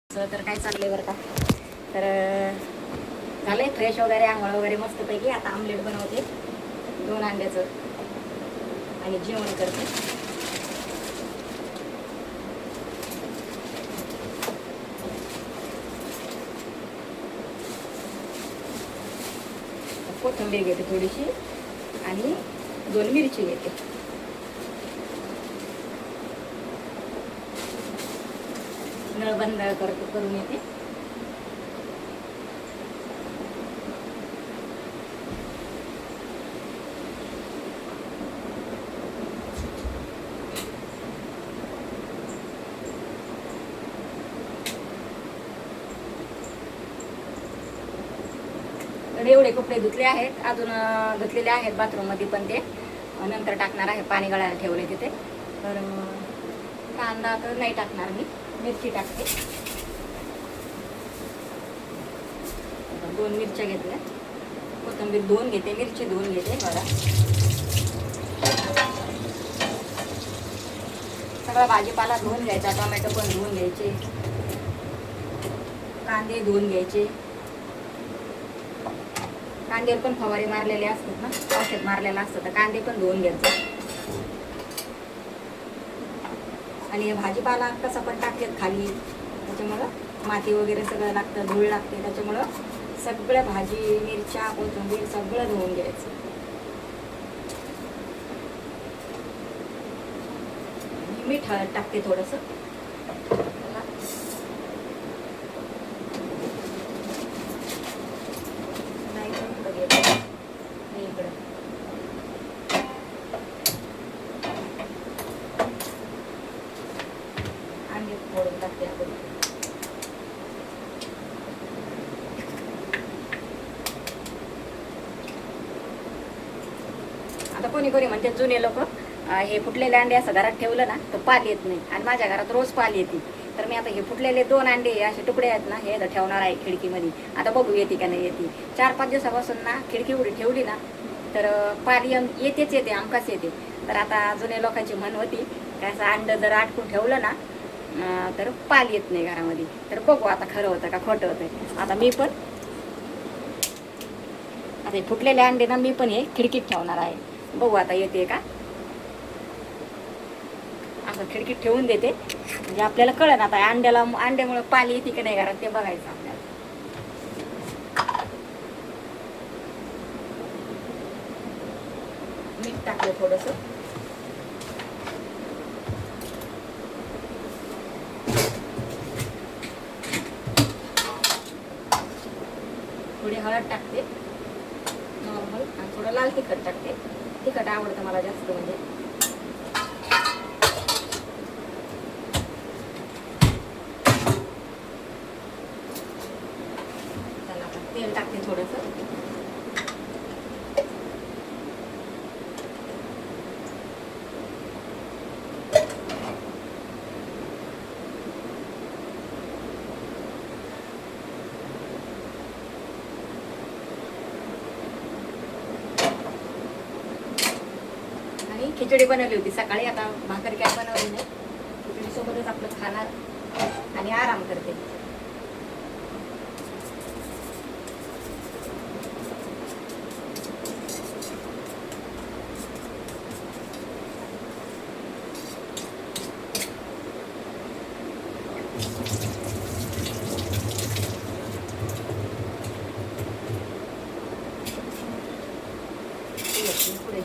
तर काय चाललंय बरं का. तर झालंय फ्रेश वगैरे, आंघोळ वगैरे मस्तपैकी. आता आमलेट बनवते 2 अंड्याचं आणि जेवण करते. कोथिंबीर घेते थोडीशी आणि 2 मिरची घेते. नळ बंद करून येते. तर एवढे कपडे धुतले आहेत, अजून धुतलेले आहेत बाथरूम मध्ये, पण ते नंतर टाकणार आहे. पाणी गळायला ठेवले तिथे. तर कांदा तर नाही टाकणार मी, मिरची टाकते. 2 मिरच्या घेतल्या, कोथिंबीर 2 घेते, मिरची 2 घेते. बघा, सगळा भाजीपाला धुवून घ्यायचा. टोमॅटो पण धुवून घ्यायचे, कांदे धुवून घ्यायचे. कांद्यावर पण फवारे मारलेले असतात ना, औषध मारलेलं असतं, तर कांदे पण धुवून घ्यायचे. आणि भाजीपाला कसा पण टाकतात खाली, त्याच्यामुळं माती वगैरे सगळं लागतं, धूळ लागते. त्याच्यामुळं सगळं भाजी, मिरच्या, कोथिंबीर सगळं धुवून घ्यायचं. मीठ टाकते थोडंसं. अंडे फोडून टाकते आपण. आता कोणी कोणी म्हणते जुने लोक हे फुटलेले अंडे असं घरात ठेवलं ना तर पाल येत नाही, आणि माझ्या घरात रोज पाल येते. तर मी आता हे फुटलेले 2 अंडे असे तुकडे आहेत ना, हे ठेवणार आहे खिडकीमध्ये. आता बघू येते का नाही येते. 4-5 दिवसापासून ना खिडकी उडी ठेवली ना तर पाल येतेच येते, आमकाच येते. तर आता जुने लोकांची म्हण होती की असं अंड जर आटकून ठेवलं ना तर पाल येत नाही घरामध्ये. तर बघू आता खरं होतं का खोटं होतं. आता मी पण आता हे फुटलेले अंडे ना मी पण हे खिडकीत ठेवणार आहे. बघू आता येते का. असं खिडकीत ठेवून देते, म्हणजे आपल्याला कळलं आता अंड्यामुळे पाल येते की नाही घरात, ते बघायचं आपल्याला. मीठ टाकलं थोडंसं. थोडी हळद टाकते नॉर्मल, आणि थोडं लाल तिखट टाकते. तिखट आवडतं मला जास्त. म्हणजे त्याला तेल टाकते थोडंसं. खिचडी बनवली होती सकाळी, आता भाकर काय बनवली नाही. खिचडी सोबतच आपलं खाणार आणि आराम करते. पुढे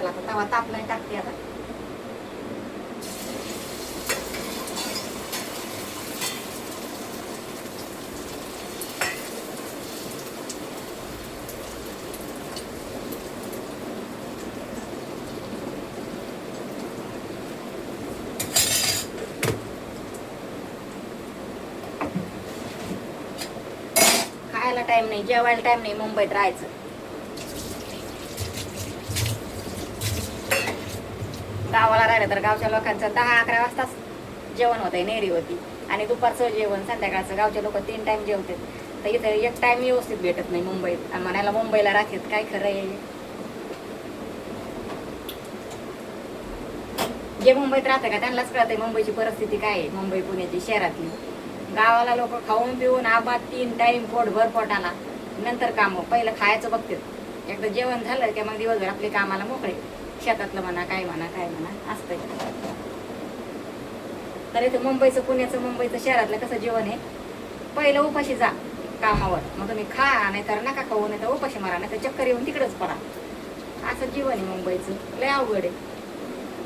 आता तवा तापलाय, टाकते आता. खायला टाइम नाही, जेवायला टाइम नाही, मुंबईत राहायचं. गावाला राहिलं तर गावच्या लोकांचं 10-11 वाजताच जेवण होतंय, नेरी होती. आणि दुपारचं जेवण, संध्याकाळचं. गावचे लोक 3 टाइम जेवतात. तर इथं 1 टाइम व्यवस्थित भेटत नाही मुंबईत. आणि म्हणायला मुंबईला राहतात, काय खरं आहे. जे मुंबईत राहतं का त्यांनाच कळतंय मुंबईची परिस्थिती काय आहे, मुंबई पुण्याची शहरातली. गावाला लोक खाऊन पिऊन आबाद 3 टाइम पोटभर पोटाला, नंतर कामं. पहिलं खायचं बघते, एकदा जेवण झालं की मग दिवसभर आपले कामाला मोकळे, शेतातलं म्हणा काय म्हणा काय म्हणा असतंय. तर इथं मुंबईचं मुंबईचं शहरातलं कसं जीवन आहे, पहिलं उपाशी जा कामावर, मग तुम्ही खा नाही तर नका खाऊ, नाही तर उपाशी मारा, नाही तर चक्कर येऊन तिकडंच पडा. असं जीवन आहे मुंबईचं, लय अवघड आहे.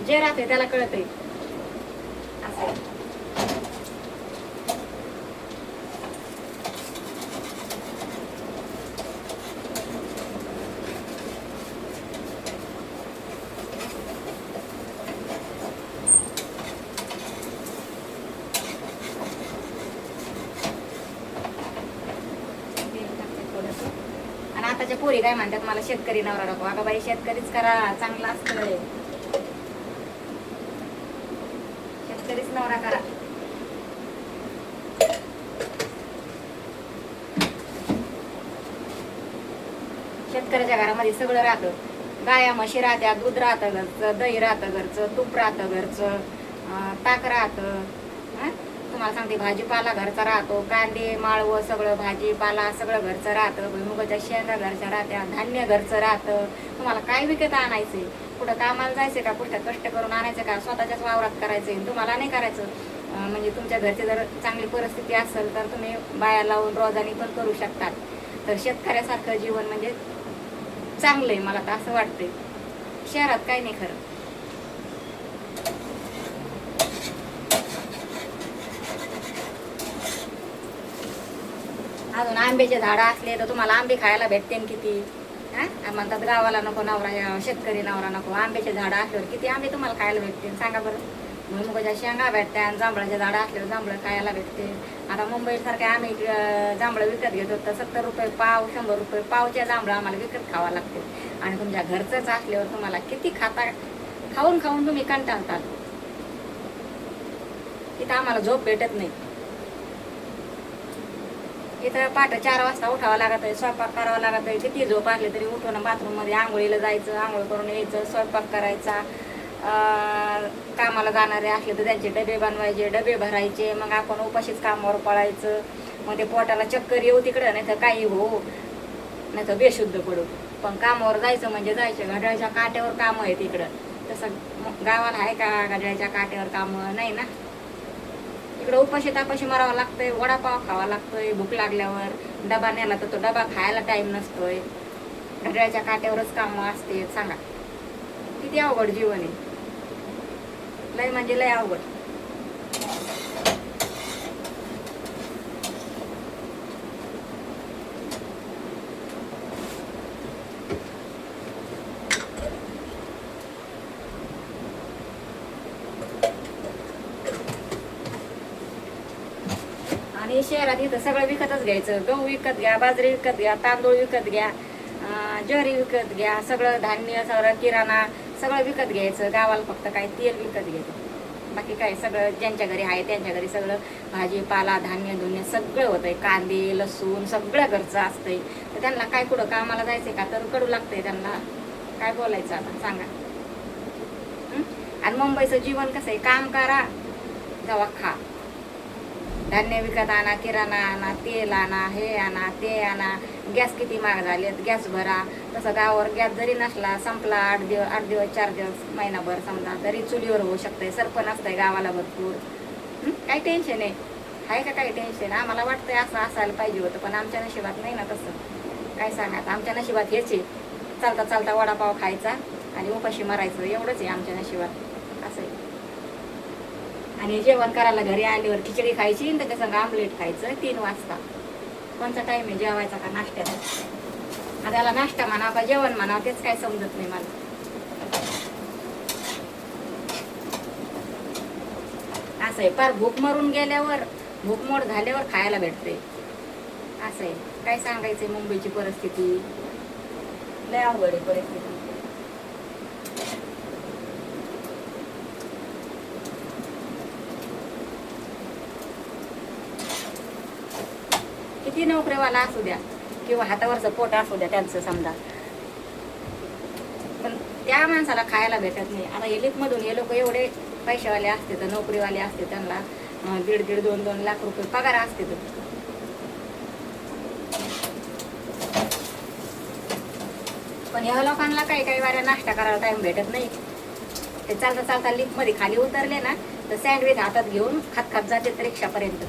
जे राहते त्याला कळतंय असं. आणि आताच्या पोरी काय म्हणतात, मला शेतकरी नवरा नको. अगं बाई, शेतकरीच करा, चांगला असतंय, शेतकरीच नवरा करा. शेतकऱ्याच्या घरामध्ये सगळं राहतं, गाया म्हशी राहत्या, दूध राहतं घरचं, दही राहतं घरचं, तूप राहतं घरचं, ताक राहतं. तुम्हाला सांगते, भाजीपाला घरचा राहतो, कांदे माळवं सगळं भाजीपाला सगळं घरचं राहतं, भुईमुगाच्या शेंगा घरच्या राहत्या, धान्य घरचं राहतं. तुम्हाला काय विकत आणायचंय, कुठं कामाला जायचंय का, कुठं कष्ट करून आणायचं का, स्वतःच्याच वावरात करायचंय, तुम्हाला नाही करायचं. म्हणजे तुमच्या घरची जर चांगली परिस्थिती असेल तर तुम्ही बाया लावून रोजानी पण करू शकतात. तर शेतकऱ्यासारखं जीवन म्हणजे चांगलं आहे, मला तर असं वाटतंय. शहरात काही नाही खरं. अजून आंब्याचे झाडं असले तर तुम्हाला आंबे खायला भेटते किती. म्हणतात गावाला नको नवरा, शेतकरी नवरा नको. आंब्याचे झाडं असल्यावर किती आंबे तुम्हाला खायला भेटते सांगा बरं. भुईमुगाच्या शेंगा भेटते आणि जांभळाचे झाडं असल्यावर जांभळं खायला भेटते. आता मुंबईसारखे आम्ही जांभळं विकत घेतो तर 70 रुपये पाव, 100 रुपये पावच्या जांभळं आम्हाला विकत खावा लागते. आणि तुमच्या घरचंच असल्यावर तुम्हाला किती खाऊन खाऊन तुम्ही कंटाळतात. तिथं आम्हाला झोप भेटत नाही. इथं पहाटे 4 वाजता उठावं लागत आहे, स्वयंपाक करावा लागत आहे. किती झोप असली तरी उठून बाथरूममध्ये आंघोळीला जायचं, आंघोळ करून यायचं, स्वयंपाक करायचा. कामाला जाणारे असले तर त्यांचे डबे बनवायचे, डबे भरायचे, मग आपण उपाशीच कामावर पळायचं. मग ते पोटाला चक्कर येऊ तिकडं, नाही तर काही हो, नाही तर बेशुद्ध पडू. पण कामावर जायचं म्हणजे जायचं. घड्याळच्या काट्यावर कामं आहे तिकडं. तसं गावाला आहे का घड्याळच्या काट्यावर कामं? नाही ना. इकडं उपाशी तापाशी मारावं लागतंय, वडापाव खावा लागतोय भूक लागल्यावर. डबा नेला तर तो डबा खायला टाइम नसतोय. घड्याळच्या काट्यावरच कामं असते. सांगा किती अवघड जीवन आहे, लय म्हणजे लय अवघड. आणि शहरात इथं सगळं विकतच घ्यायचं. गहू विकत घ्या, बाजरी विकत घ्या, तांदूळ विकत घ्या, ज्वारी विकत घ्या, सगळं धान्य, सगळं किराणा सगळं विकत घ्यायचं. गावाला फक्त काय तेल विकत घ्यायचं, बाकी काय सगळं ज्यांच्या घरी आहे त्यांच्या घरी सगळं भाजीपाला धान्य धुन्य सगळं होतंय. कांदे लसूण सगळं घरचं असतंय. तर त्यांना काय कुठं कामाला जायचंय का, तर कडू लागतंय त्यांना. काय बोलायचं आता सांगा. आणि मुंबईचं जीवन कसं आहे, काम करा जावा खा, धान्य विकत आणा, किराणा आणा, तेल आणा, हे आणा ते आणा. गॅस किती महाग झालेत, गॅस भरा. तसं गावावर गॅस जरी नसला, संपला 8 दिवस 4 दिवस महिनाभर समजा, तरी चुलीवर होऊ शकतंय. सरपण असतंय गावाला भरपूर. काही टेन्शन आहे का? काही टेन्शन. आम्हाला वाटतंय असं असायला पाहिजे होतं, पण आमच्या नशिबात नाही ना तसं. काय सांगा, आमच्या नशिबात हेच आहे, चालता चालता वडापाव खायचा आणि उपाशी मारायचं, एवढंच आहे आमच्या नशिबात. असं आहे. आणि जेवण करायला घरी आल्यावर खिचडी खायची आणि त्याच्या संग आमलेट खायचं 3 वाजता. कोणता टाईम आहे जेवायचा का नाश्त्याचा? त्याला नाश्ता म्हणा का जेवण म्हणा तेच काय समजत नाही मला. असं आहे, फार भूक मरून गेल्यावर, भूकमोड झाल्यावर खायला भेटते. असं आहे. काय सांगायचंय मुंबईची परिस्थिती, लय अवघड आहे परिस्थिती. किती नोकरीवाला असू द्या किंवा हातावरचं पोट असू द्या त्यांचं समजा, पण ते त्या माणसाला खायला भेटत नाही. आता हे लिफ्टमधून हे लोक एवढे पैशावाले असते तर नोकरीवाले असते, त्यांना 1.5 2 लाख रुपये पगार असते. तर पण ह्या लोकांना काही वाऱ्या नाश्ता करायला टाइम भेटत नाही. ते चालता चालता लिफ्टमध्ये खाली उतरले ना तर सँडविच हातात घेऊन खात जाते रिक्षापर्यंत.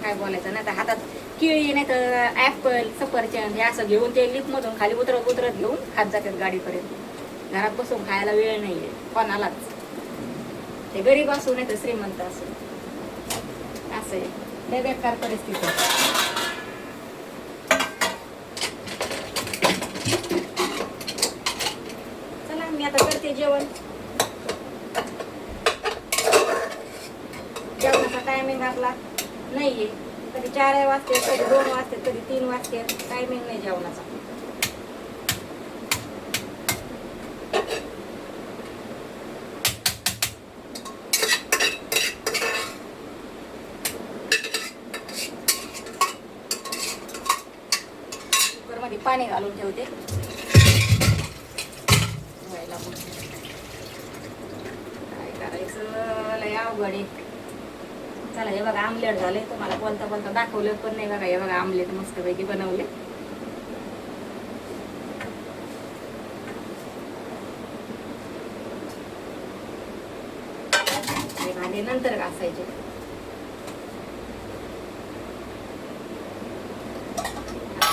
काय बोलायचं नाही तर हातात केळी नाही तर ऍपल सफरचंद हे असं घेऊन ते लिफ्टमधून खाली उतरत घेऊन खात जातात गाडीपर्यंत. घरात बसून खायला वेळ नाहीये कोणालाच. ते गरीब असू नाही तर श्रीमंत असू, असं आहे. लय बेकार परिस्थिती. चला मी आता करते जेवण. जेवणाचा टायमिंग आपला नाहीये. कधी 4 वाजते, कधी 2 वाजते, कधी 3 वाजते. टायमिंग नाही जेवणाचा. कुकरमध्ये पाणी घालून ठेवते. काय करायचं लय अवघड आहे. चला हे बघा आमलेट झाले. तुम्हाला बोलता दाखवलं पण नाही. बघा हे बघा आमलेट मस्तपैकी बनवले. हे भांडे नंतर घासायचे.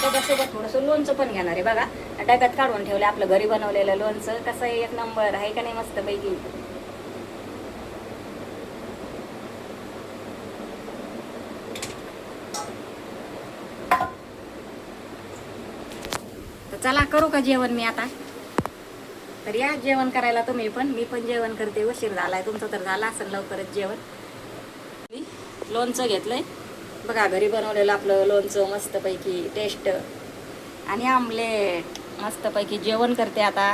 त्याच्यासोबत थोडंसं लोणचं पण घेणार आहे. बघा डब्यात काढून ठेवले आपलं घरी बनवलेलं लोणचं. कसं आहे, 1 नंबर आहे का नाही मस्तपैकी. चला करू का जेवण मी आता. तर या जेवण करायला तुम्ही पण. मी पण जेवण करते. उशीर झालाय. तुमचं तर झालं असेल लवकरच जेवण. लोणचं घेतलंय बघा, घरी बनवलेलं आपलं लोणचं मस्तपैकी टेस्ट आणि आमलेट मस्तपैकी जेवण करते आता.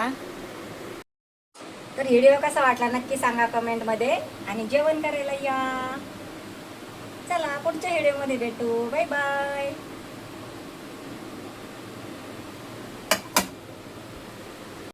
तर व्हिडिओ कसा वाटला नक्की सांगा कमेंटमध्ये आणि जेवण करायला या. चला पुढच्या व्हिडिओमध्ये भेटू. Bye bye.